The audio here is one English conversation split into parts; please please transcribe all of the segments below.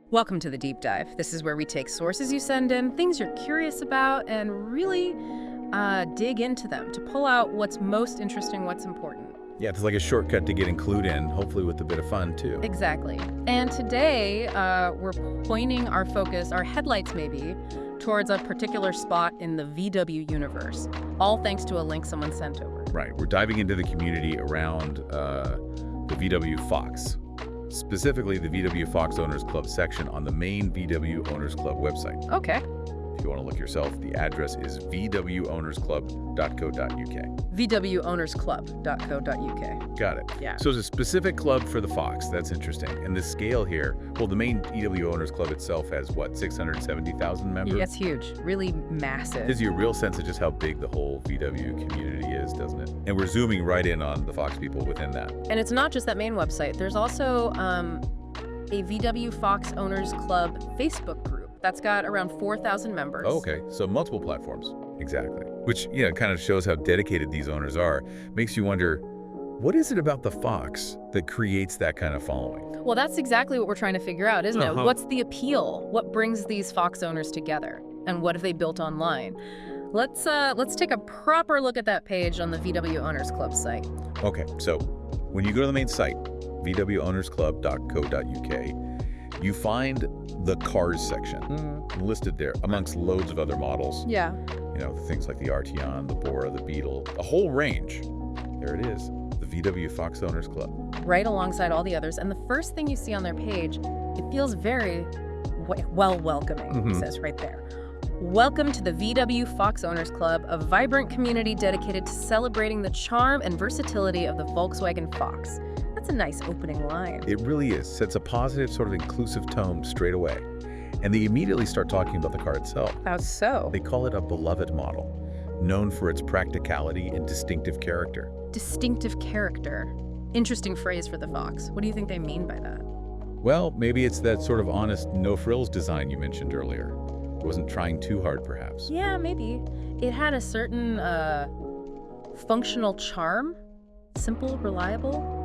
Welcome to the Deep Dive. This is where we take sources you send in, things you're curious about, and really dig into them to pull out what's most interesting, what's important. Yeah, it's like a shortcut to getting clued in, hopefully with a bit of fun, too. Exactly. And today, we're pointing our focus, our headlights maybe, towards a particular spot in the VW universe, all thanks to a link someone sent over. Right, we're diving into the community around the VW Fox, specifically the VW Fox Owners Club section on the main VW Owners Club website. Okay. If you want to look yourself, the address is vwownersclub.co.uk. vwownersclub.co.uk. Got it. Yeah. So it's a specific club for the Fox. That's interesting. And the scale here, well, the main VW Owners Club itself has, what, 670,000 members? Yeah, it's huge. Really massive. Gives you a real sense of just how big the whole VW community is, doesn't it? And we're zooming right in on the Fox people within that. And it's not just that main website. There's also a VW Fox Owners Club Facebook group that's got around 4,000 members. Oh, okay. So multiple platforms. Exactly. Which, kind of shows how dedicated these owners are. Makes you wonder, what is it about the Fox that creates that kind of following? Well, that's exactly what we're trying to figure out, isn't it? What's the appeal? What brings these Fox owners together? And what have they built online? Let's take a proper look at that page on the VW Owners Club site. Okay, so when you go to the main site, vwownersclub.co.uk, you find the cars section listed there amongst loads of other models. Yeah. Things like the Arteon, the Bora, the Beetle, a whole range. There it is, the VW Fox Owners Club. Right alongside all the others. And the first thing you see on their page, it feels very welcoming, it says right there. Welcome to the VW Fox Owners Club, a vibrant community dedicated to celebrating the charm and versatility of the Volkswagen Fox. That's a nice opening line. It really is. Sets a positive, sort of inclusive tone straight away. And they immediately start talking about the car itself. How so? They call it a beloved model, known for its practicality and distinctive character. Distinctive character. Interesting phrase for the Fox. What do you think they mean by that? Well, maybe it's that sort of honest, no-frills design you mentioned earlier. It wasn't trying too hard, perhaps. Yeah, maybe. It had a certain functional charm. Simple, reliable.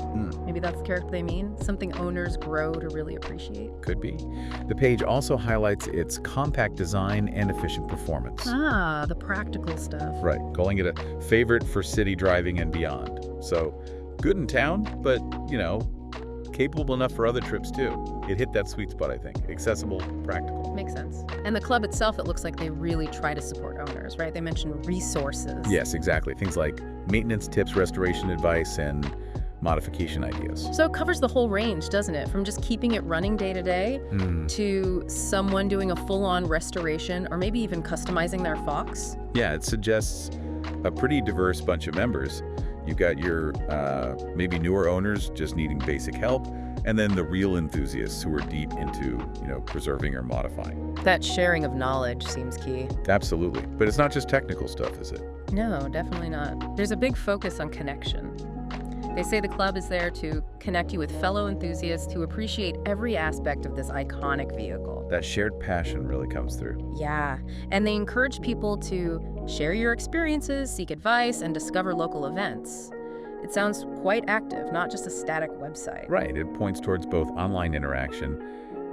Maybe that's the character they mean. Something owners grow to really appreciate. Could be. The page also highlights its compact design and efficient performance. Ah, the practical stuff. Right, calling it a favorite for city driving and beyond. So, good in town, but, capable enough for other trips too. It hit that sweet spot, I think. Accessible, practical. Makes sense. And the club itself, it looks like they really try to support owners, right? They mention resources. Yes, exactly. Things like maintenance tips, restoration advice, and modification ideas. So it covers the whole range, doesn't it? From just keeping it running day to day to someone doing a full-on restoration or maybe even customizing their Fox. Yeah, it suggests a pretty diverse bunch of members. You've got your maybe newer owners just needing basic help, and then the real enthusiasts who are deep into, preserving or modifying. That sharing of knowledge seems key. Absolutely. But it's not just technical stuff, is it? No, definitely not. There's a big focus on connection. They say the club is there to connect you with fellow enthusiasts who appreciate every aspect of this iconic vehicle. That shared passion really comes through. Yeah, and they encourage people to share your experiences, seek advice, and discover local events. It sounds quite active, not just a static website. Right, it points towards both online interaction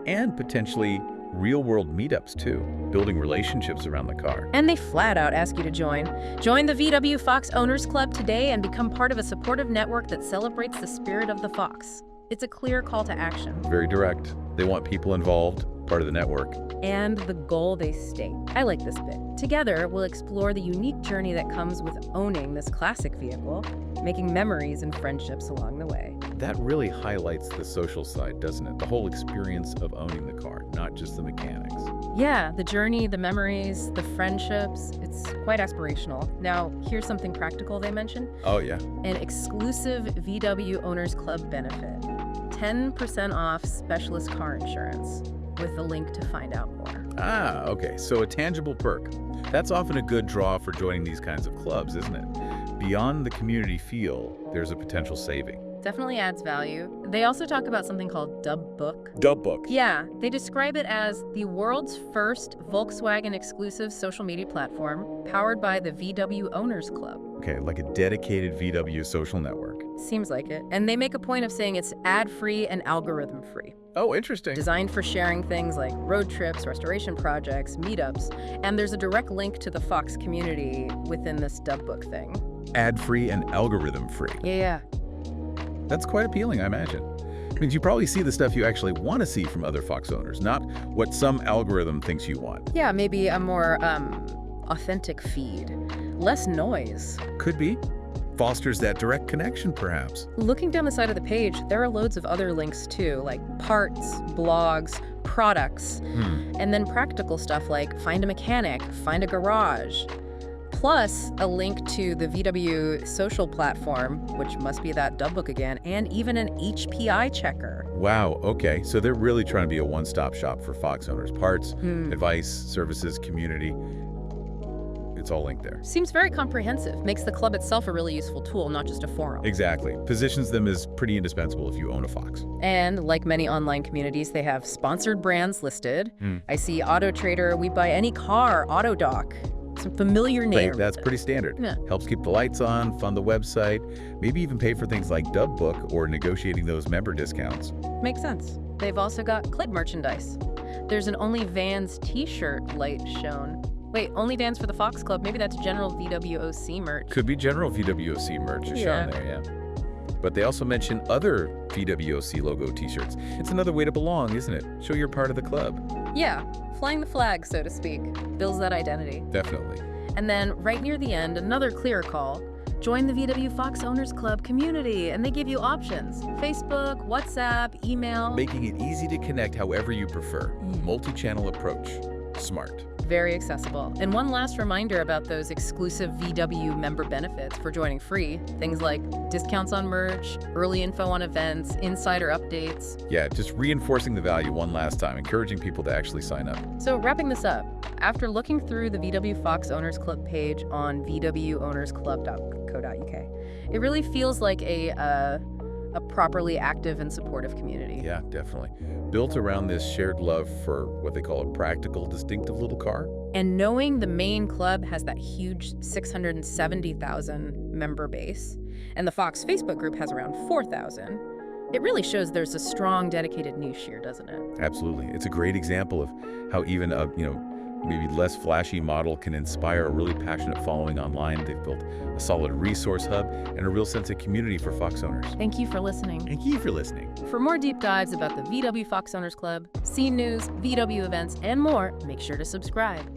and potentially real-world meetups too, building relationships around the car. And they flat out ask you to join. Join the VW Fox Owners Club today and become part of a supportive network that celebrates the spirit of the Fox. It's a clear call to action. Very direct. They want people involved, part of the network. And the goal they state. I like this bit. Together, we'll explore the unique journey that comes with owning this classic vehicle, making memories and friendships along the way. That really highlights the social side, doesn't it? The whole experience of owning the car, not just the mechanics. Yeah, the journey, the memories, the friendships, it's quite aspirational. Now, here's something practical they mention. Oh, yeah. An exclusive VW Owners Club benefit. 10% off specialist car insurance, with the link to find out more. Ah, okay. So a tangible perk. That's often a good draw for joining these kinds of clubs, isn't it? Beyond the community feel, there's a potential saving. Definitely adds value. They also talk about something called Dub Book. Dub Book. Yeah, they describe it as the world's first Volkswagen exclusive social media platform powered by the VW Owners Club. Okay, like a dedicated VW social network. Seems like it. And they make a point of saying it's ad-free and algorithm-free. Oh, interesting. designed for sharing things like road trips, restoration projects, meetups, and there's a direct link to the Fox community within this dub book thing. Ad-free and algorithm-free. Yeah. That's quite appealing, I imagine. It means you probably see the stuff you actually want to see from other Fox owners, not what some algorithm thinks you want. Yeah, maybe a more authentic feed. Less noise. Could be. Fosters that direct connection, perhaps. Looking down the side of the page, there are loads of other links too, like parts, blogs, products, and then practical stuff like find a mechanic, find a garage. Plus, a link to the VW social platform, which must be that dub book again, and even an HPI checker. Wow, okay. So they're really trying to be a one-stop shop for Fox owners. Parts, advice, services, community. It's all linked there. Seems very comprehensive. Makes the club itself a really useful tool, not just a forum. Exactly. Positions them as pretty indispensable if you own a Fox. And like many online communities, they have sponsored brands listed. I see Auto Trader, We Buy Any Car, AutoDoc. Some familiar names. Right, that's pretty standard. Yeah. Helps keep the lights on, fund the website, maybe even pay for things like dub book or negotiating those member discounts. Makes sense. They've also got clip merchandise. There's an Only Vans t-shirt light shown. Wait, Only Vans for the Fox Club? Maybe that's general VWOC merch. Could be general VWOC merch is shown there, yeah. But they also mention other VWOC logo t-shirts. It's another way to belong, isn't it? Show you're part of the club. Yeah, flying the flag, so to speak. Builds that identity. Definitely. And then right near the end, another clear call. Join the VW Fox Owners Club community, and they give you options. Facebook, WhatsApp, email. Making it easy to connect however you prefer. Multi-channel approach. Smart. Very accessible. And one last reminder about those exclusive VW member benefits for joining free. Things like discounts on merch, early info on events, insider updates. Yeah, just reinforcing the value one last time, encouraging people to actually sign up. So wrapping this up, after looking through the VW Fox Owners Club page on vwownersclub.co.uk, it really feels like a properly active and supportive community. Yeah, definitely. Built around this shared love for what they call a practical, distinctive little car. And knowing the main club has that huge 670,000 member base, and the Fox Facebook group has around 4,000, it really shows there's a strong, dedicated niche here, doesn't it? Absolutely. It's a great example of how even a, maybe less flashy model can inspire a really passionate following online. They've built a solid resource hub and a real sense of community for Fox owners. Thank you for listening. Thank you for listening. For more deep dives about the VW Fox Owners Club, scene news, VW events, and more, make sure to subscribe.